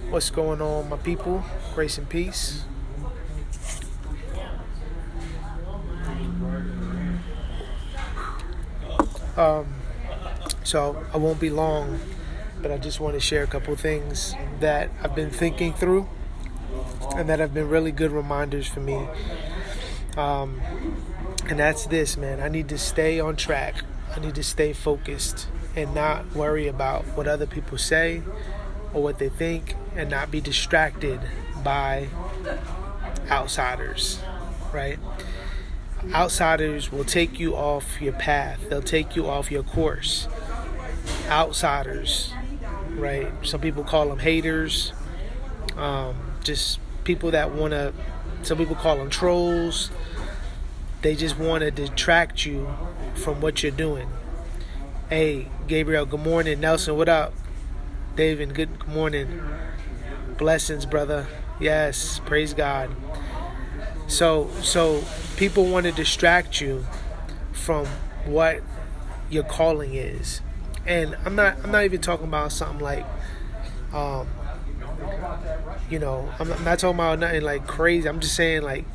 What's going on, my people? Grace and peace. So I won't be long, but I just want to share a couple things that I've been thinking through and that have been really good reminders for me. And that's this, man. I need to stay on track. I need to stay focused and not worry about what other people say or what they think, and not be distracted by outsiders, right? Outsiders will take you off your path. They'll take you off your course. Outsiders, right? Some people call them haters. Just people that want to, some people call them trolls. They just want to detract you from what you're doing. Hey, Gabriel, good morning. Nelson, what up? David, good morning. Blessings, brother. Yes, praise God. So people want to distract you from what your calling is. And I'm not even talking about something like I'm not talking about nothing like crazy. I'm just saying like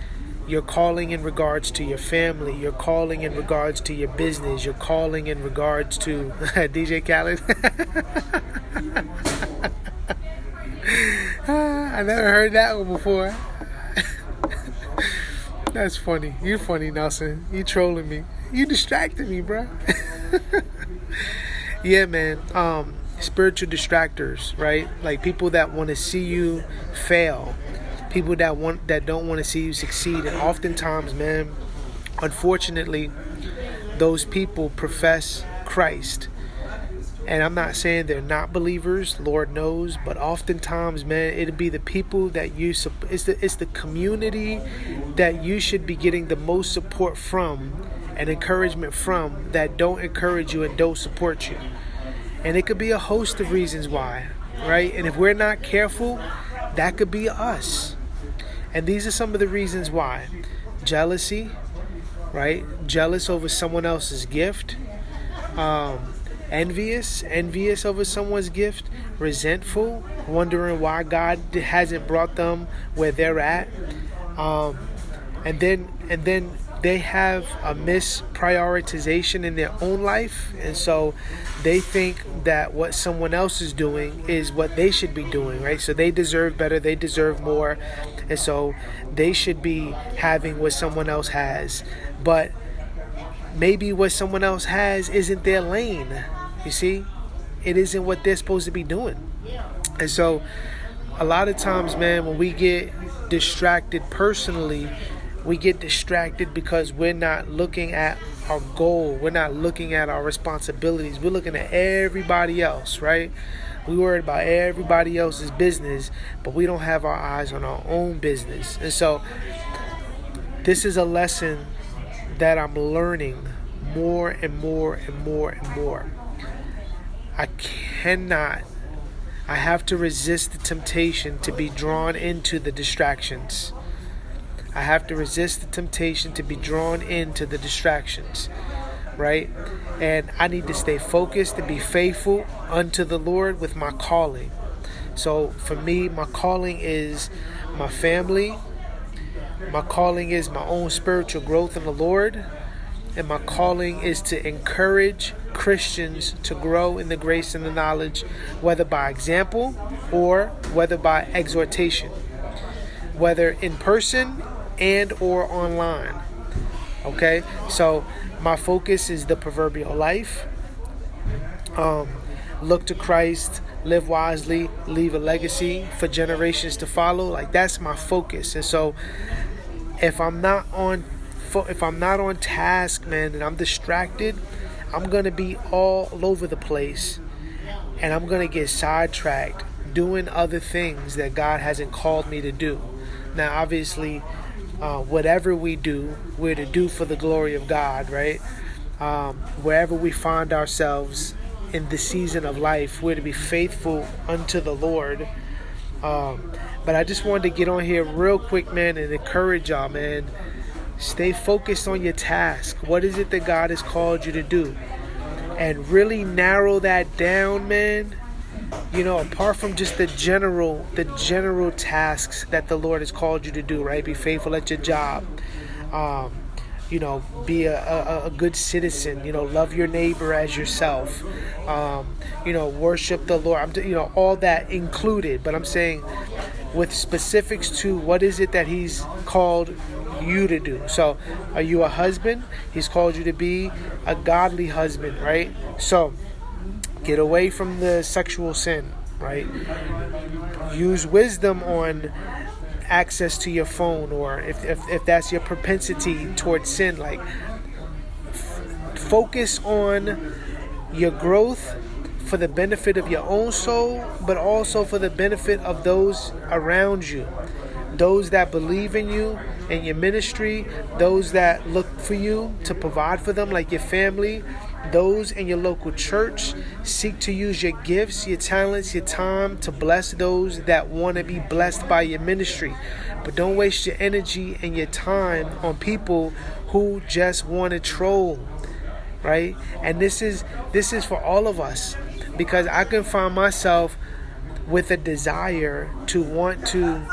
your calling in regards to your family, your calling in regards to your business, your calling in regards to DJ Khaled. I never heard that one before. That's funny. You're funny, Nelson. You trolling me. You distracted me, bro. Yeah, man. Spiritual distractors, right? Like people that want to see you fail. People that don't want to see you succeed. And oftentimes, man, unfortunately, those people profess Christ. And I'm not saying they're not believers, Lord knows, but oftentimes, man, it'll be the people that it's the community that you should be getting the most support from and encouragement from that don't encourage you and don't support you. And it could be a host of reasons why, right? And if we're not careful, that could be us. And these are some of the reasons why. Jealousy, right? Jealous over someone else's gift. Envious over someone's gift. Resentful, wondering why God hasn't brought them where they're at. And then they have a misprioritization in their own life, and so they think that what someone else is doing is what they should be doing, right? So they deserve better, they deserve more, and so they should be having what someone else has. But maybe what someone else has isn't their lane. You see, it isn't what they're supposed to be doing. And so a lot of times, man, when we get distracted personally, we get distracted because we're not looking at our goal. We're not looking at our responsibilities. We're looking at everybody else, right? We worried about everybody else's business, but we don't have our eyes on our own business. And so this is a lesson that I'm learning more and more and more and more. I have to resist the temptation to be drawn into the distractions. I have to resist the temptation to be drawn into the distractions, right? And I need to stay focused and be faithful unto the Lord with my calling. So for me, my calling is my family. My calling is my own spiritual growth in the Lord. And my calling is to encourage Christians to grow in the grace and the knowledge, whether by example or whether by exhortation, whether in person and or online. Okay, so my focus is the proverbial life. Look to Christ, live wisely, leave a legacy for generations to follow. Like that's my focus. And so if I'm not on task, man, and I'm distracted, I'm going to be all over the place, and I'm going to get sidetracked doing other things that God hasn't called me to do. Now, obviously, whatever we do, we're to do for the glory of God, right? Wherever we find ourselves in the season of life, we're to be faithful unto the Lord. But I just wanted to get on here real quick, man, and encourage y'all, man. Stay focused on your task. What is it that God has called you to do? And really narrow that down, man. apart from just the general tasks that the Lord has called you to do, right? Be faithful at your job. Be a good citizen, love your neighbor as yourself, worship the Lord, all that included. But I'm saying with specifics to what is it that he's called you to do. So are you a husband? He's called you to be a godly husband, right? So get away from the sexual sin, right? Use wisdom on access to your phone, or if that's your propensity towards sin, like focus on your growth for the benefit of your own soul, but also for the benefit of those around you, those that believe in you and your ministry, those that look for you to provide for them, like your family, those in your local church. Seek to use your gifts, your talents, your time to bless those that want to be blessed by your ministry. But don't waste your energy and your time on people who just want to troll, right? And this is for all of us, because I can find myself with a desire to want to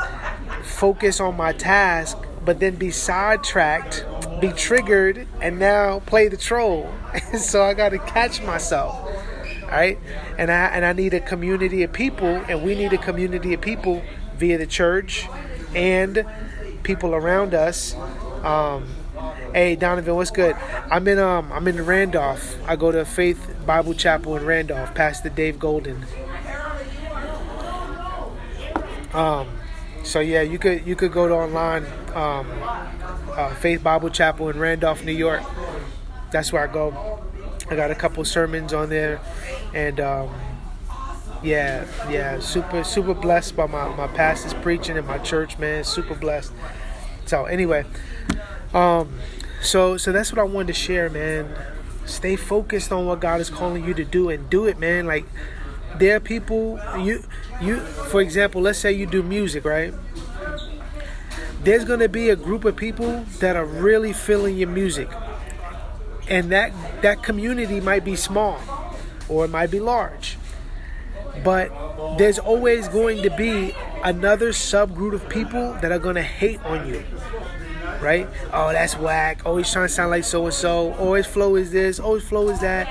focus on my task, but then be sidetracked, be triggered, and now play the troll. So I got to catch myself, all right? And I need a community of people, and we need a community of people via the church and people around us. Hey Donovan, what's good? I'm in Randolph. I go to Faith Bible Chapel in Randolph, Pastor Dave Golden. So yeah, you could go to online, Faith Bible Chapel in Randolph, New York. That's where I go. I got a couple sermons on there, and super blessed by my pastors preaching in my church, man. Super blessed. So anyway, so that's what I wanted to share, man. Stay focused on what God is calling you to do, and do it, man. Like, there are people, you for example, let's say you do music, right? There's going to be a group of people that are really feeling your music. And that community might be small, or it might be large. But there's always going to be another subgroup of people that are going to hate on you, right? Oh, that's whack. Oh, he's trying to sound like so-and-so. Oh, his flow is this. Oh, his flow is that.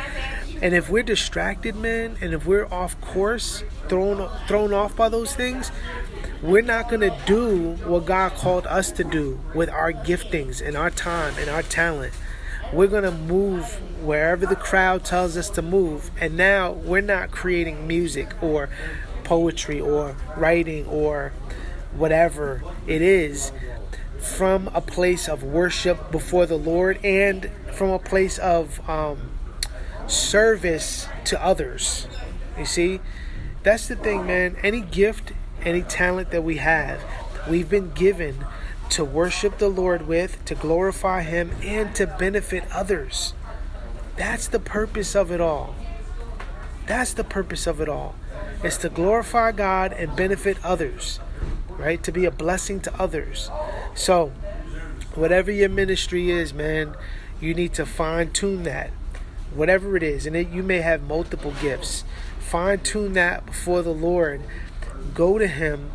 And if we're distracted, man, and if we're off course, thrown off by those things, we're not going to do what God called us to do with our giftings and our time and our talent. We're going to move wherever the crowd tells us to move. And now we're not creating music or poetry or writing or whatever it is from a place of worship before the Lord, and from a place of service to others. You see, that's the thing, man. Any gift, any talent that we have, we've been given to worship the Lord with, to glorify Him, and to benefit others. That's the purpose of it all. That's the purpose of it all. It's to glorify God and benefit others, right? To be a blessing to others. So, whatever your ministry is, man, you need to fine-tune that. Whatever it is, and you may have multiple gifts. Fine-tune that before the Lord. Go to Him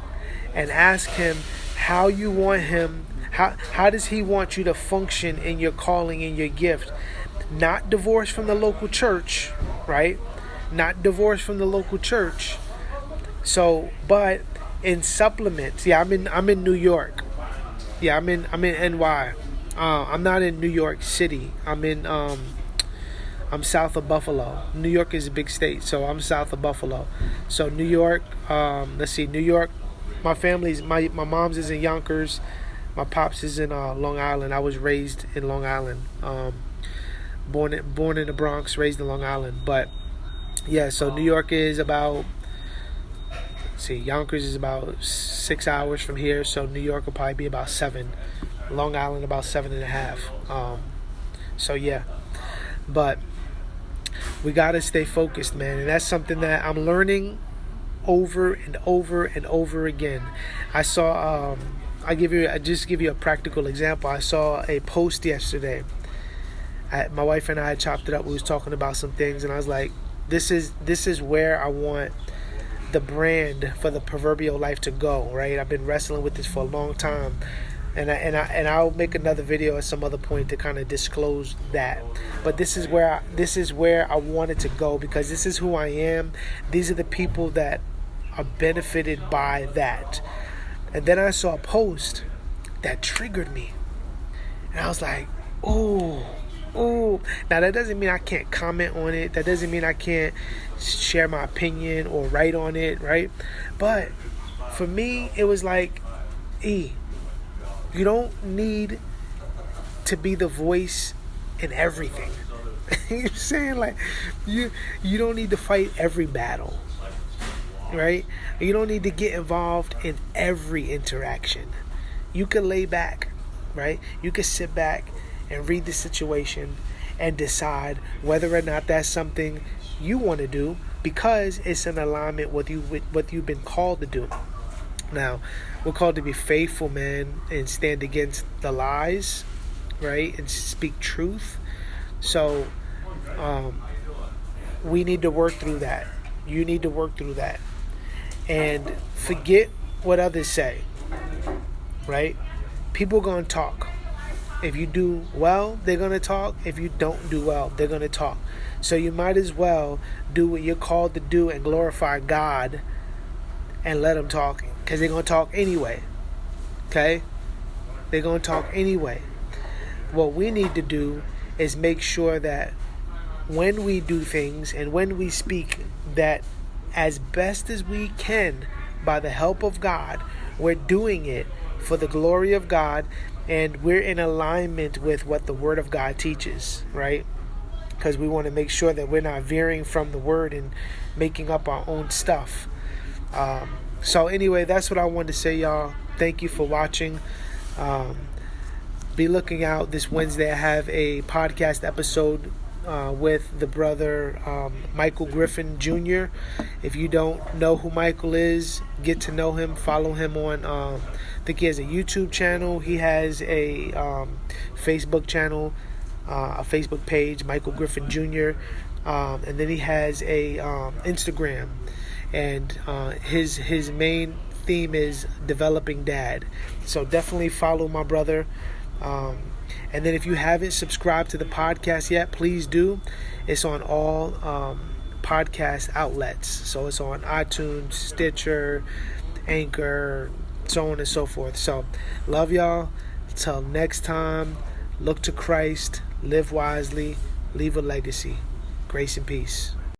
and ask Him how you want Him. How does He want you to function in your calling and your gift? Not divorced from the local church, right? Not divorced from the local church. So, but in supplements. Yeah, I'm in New York. Yeah, I'm in NY. I'm not in New York City. I'm south of Buffalo. New York is a big state, so I'm south of Buffalo. So New York, New York, my mom's is in Yonkers, my pops is in Long Island. I was raised in Long Island, born in the Bronx, raised in Long Island. But yeah, so New York is about, Yonkers is about 6 hours from here, so New York will probably be about 7. Long Island about 7.5. So yeah, but we gotta stay focused, man, and that's something that I'm learning over and over and over again. I saw, I just give you a practical example. I saw a post yesterday. My wife and I had chopped it up. We was talking about some things, and I was like, "This is where I want the brand for the Proverbial Life to go, right? I've been wrestling with this for a long time. And I'll make another video at some other point to kind of disclose that. But this is where I wanted to go, because this is who I am. These are the people that are benefited by that. And then I saw a post that triggered me, and I was like, oh. Now that doesn't mean I can't comment on it. That doesn't mean I can't share my opinion or write on it, right? But for me, it was like, you don't need to be the voice in everything. You know what I'm saying? Like, you don't need to fight every battle, right? You don't need to get involved in every interaction. You can lay back, right? You can sit back and read the situation and decide whether or not that's something you want to do, because it's in alignment with what you've been called to do. Now, we're called to be faithful, man, and stand against the lies, right? And speak truth. So, we need to work through that. You need to work through that. And forget what others say, right? People going to talk. If you do well, they're going to talk. If you don't do well, they're going to talk. So you might as well do what you're called to do and glorify God and let them talk, because they're going to talk anyway. Okay? They're going to talk anyway. What we need to do is make sure that when we do things and when we speak, that as best as we can, by the help of God, we're doing it for the glory of God, and we're in alignment with what the Word of God teaches, right? Because we want to make sure that we're not veering from the Word and making up our own stuff. So anyway, that's what I wanted to say, y'all. Thank you for watching. Be looking out this Wednesday. I have a podcast episode with the brother Michael Griffin Jr. If you don't know who Michael is, get to know him. Follow him on, I think he has a YouTube channel. He has a Facebook channel, a Facebook page, Michael Griffin Jr. And then he has a Instagram. And his main theme is developing dad. So definitely follow my brother. And then if you haven't subscribed to the podcast yet, please do. It's on all podcast outlets. So it's on iTunes, Stitcher, Anchor, so on and so forth. So love y'all. Till next time, look to Christ, live wisely, leave a legacy. Grace and peace.